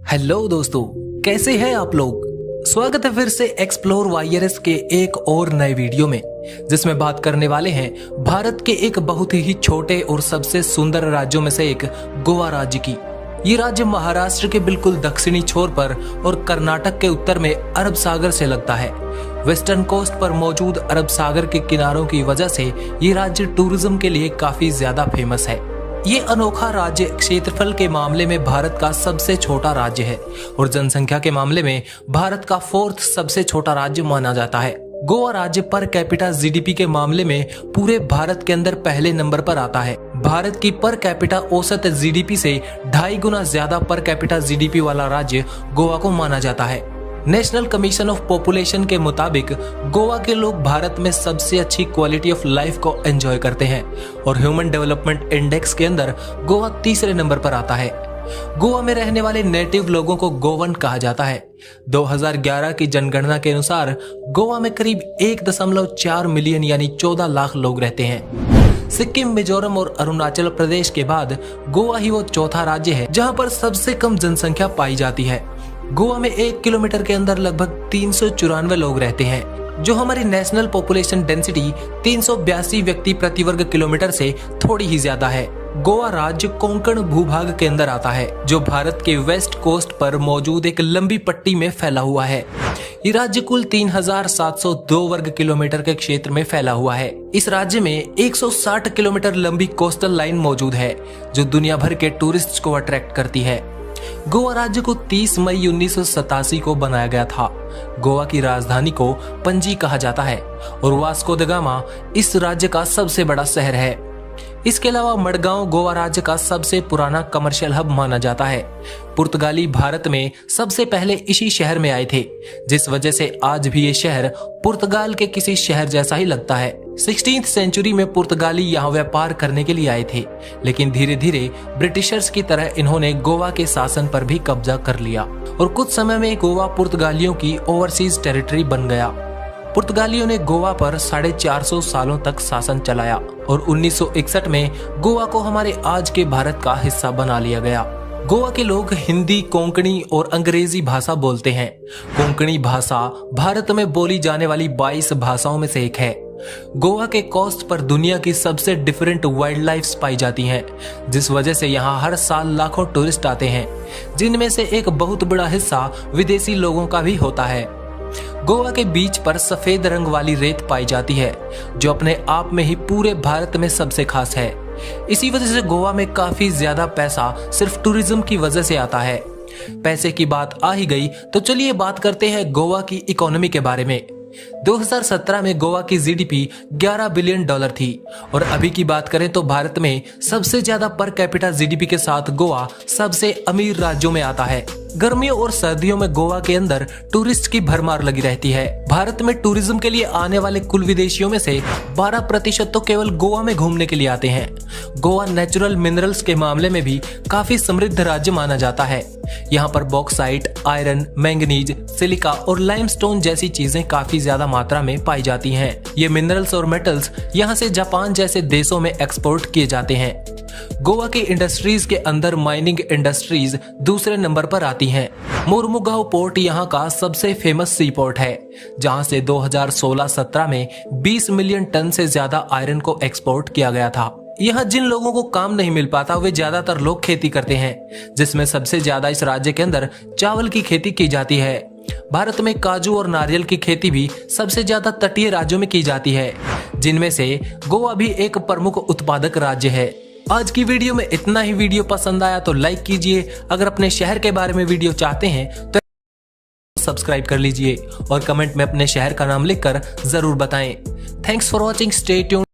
Hello दोस्तों, कैसे हैं आप लोग। स्वागत है फिर से एक्सप्लोर वायरस के एक और नए वीडियो में, जिसमें बात करने वाले हैं भारत के एक बहुत ही छोटे और सबसे सुंदर राज्यों में से एक गोवा राज्य की। ये राज्य महाराष्ट्र के बिल्कुल दक्षिणी छोर पर और कर्नाटक के उत्तर में अरब सागर से लगता है। वेस्टर्न कोस्ट पर मौजूद अरब सागर के किनारों की वजह से ये राज्य टूरिज्म के लिए काफी ज्यादा फेमस है। ये अनोखा राज्य क्षेत्रफल के मामले में भारत का सबसे छोटा राज्य है और जनसंख्या के मामले में भारत का 4th सबसे छोटा राज्य माना जाता है। गोवा राज्य पर कैपिटा जीडीपी के मामले में पूरे भारत के अंदर पहले नंबर पर आता है। भारत की पर कैपिटा औसत जीडीपी से 2.5 गुना ज्यादा पर कैपिटा जीडीपी वाला राज्य गोवा को माना जाता है। नेशनल कमीशन ऑफ पॉपुलेशन के मुताबिक गोवा के लोग भारत में सबसे अच्छी क्वालिटी ऑफ लाइफ को एंजॉय करते हैं और ह्यूमन डेवलपमेंट इंडेक्स के अंदर गोवा 3रे नंबर पर आता है। गोवा में रहने वाले नेटिव लोगों को गोवन कहा जाता है। 2011 की जनगणना के अनुसार गोवा में करीब 1.4 मिलियन यानी 14 लाख लोग रहते हैं। सिक्किम, मिजोरम और अरुणाचल प्रदेश के बाद गोवा ही वो चौथा राज्य है जहां पर सबसे कम जनसंख्या पाई जाती है। गोवा में 1 किलोमीटर के अंदर लगभग 394 लोग रहते हैं, जो हमारी नेशनल पॉपुलेशन डेंसिटी 382 व्यक्ति प्रति वर्ग किलोमीटर से थोड़ी ही ज्यादा है। गोवा राज्य कोंकण भूभाग के अंदर आता है, जो भारत के वेस्ट कोस्ट पर मौजूद एक लंबी पट्टी में फैला हुआ है। ये राज्य कुल 3702 वर्ग किलोमीटर के क्षेत्र में फैला हुआ है। इस राज्य में 160 किलोमीटर लंबी कोस्टल लाइन मौजूद है, जो दुनिया भर के टूरिस्ट को अट्रैक्ट करती है। गोवा राज्य को 30 मई 1987 को बनाया गया था। गोवा की राजधानी को पणजी कहा जाता है और वास्को द गामा इस राज्य का सबसे बड़ा शहर है। इसके अलावा मडगांव गोवा राज्य का सबसे पुराना कमर्शियल हब माना जाता है। पुर्तगाली भारत में सबसे पहले इसी शहर में आए थे, जिस वजह से आज भी ये शहर पुर्तगाल के किसी शहर जैसा ही लगता है। 16th सेंचुरी में पुर्तगाली यहाँ व्यापार करने के लिए आए थे, लेकिन धीरे धीरे ब्रिटिशर्स की तरह इन्होंने गोवा के शासन पर भी कब्जा कर लिया और कुछ समय में गोवा पुर्तगालियों की ओवरसीज टेरिटरी बन गया। पुर्तगालियों ने गोवा पर 450 सालों तक शासन चलाया और 1961 में गोवा को हमारे आज के भारत का हिस्सा बना लिया गया। गोवा के लोग हिंदी, कोंकणी और अंग्रेजी भाषा बोलते हैं। कोंकणी भाषा भारत में बोली जाने वाली 22 भाषाओं में से एक है। गोवा के कोस्ट पर दुनिया की सबसे डिफरेंट वाइल्ड लाइफ पाई जाती हैं, जिस वजह से यहाँ हर साल लाखों टूरिस्ट आते हैं, जिनमें से एक बहुत बड़ा हिस्सा विदेशी लोगों का भी होता है। गोवा के बीच पर सफेद रंग वाली रेत पाई जाती है, जो अपने आप में ही पूरे भारत में सबसे खास है। इसी वजह से गोवा में काफी ज्यादा पैसा सिर्फ टूरिज्म की वजह से आता है। पैसे की बात आ ही गई तो चलिए बात करते हैं गोवा की इकोनॉमी के बारे में। 2017 में गोवा की जीडीपी $11 बिलियन थी और अभी की बात करें तो भारत में सबसे ज्यादा पर कैपिटा जीडीपी के साथ गोवा सबसे अमीर राज्यों में आता है। गर्मियों और सर्दियों में गोवा के अंदर टूरिस्ट की भरमार लगी रहती है। भारत में टूरिज्म के लिए आने वाले कुल विदेशियों में से 12% तो केवल गोवा में घूमने के लिए आते हैं। गोवा नेचुरल मिनरल्स के मामले में भी काफी समृद्ध राज्य माना जाता है। यहाँ पर बॉक्साइट, आयरन, मैंगनीज, सिलिका और लाइमस्टोन जैसी चीजें काफी ज्यादा मात्रा में पाई जाती हैं। ये मिनरल्स और मेटल्स यहाँ से जापान जैसे देशों में एक्सपोर्ट किए जाते हैं। गोवा की इंडस्ट्रीज के अंदर माइनिंग इंडस्ट्रीज दूसरे नंबर पर आती हैं। मुर्मुगांव पोर्ट यहाँ का सबसे फेमस सी पोर्ट है, जहाँ से 2016-17 में 20 मिलियन टन से ज्यादा आयरन को एक्सपोर्ट किया गया था। यहाँ जिन लोगों को काम नहीं मिल पाता वे ज्यादातर लोग खेती करते हैं, जिसमें सबसे ज्यादा इस राज्य के अंदर चावल की खेती की जाती है। भारत में काजू और नारियल की खेती भी सबसे ज्यादा तटीय राज्यों में की जाती है, जिनमें से गोवा भी एक प्रमुख उत्पादक राज्य है। आज की वीडियो में इतना ही। वीडियो पसंद आया तो लाइक कीजिए। अगर अपने शहर के बारे में वीडियो चाहते हैं तो सब्सक्राइब कर लीजिए और कमेंट में अपने शहर का नाम लिखकर जरूर बताएं। Thanks for watching, stay tuned.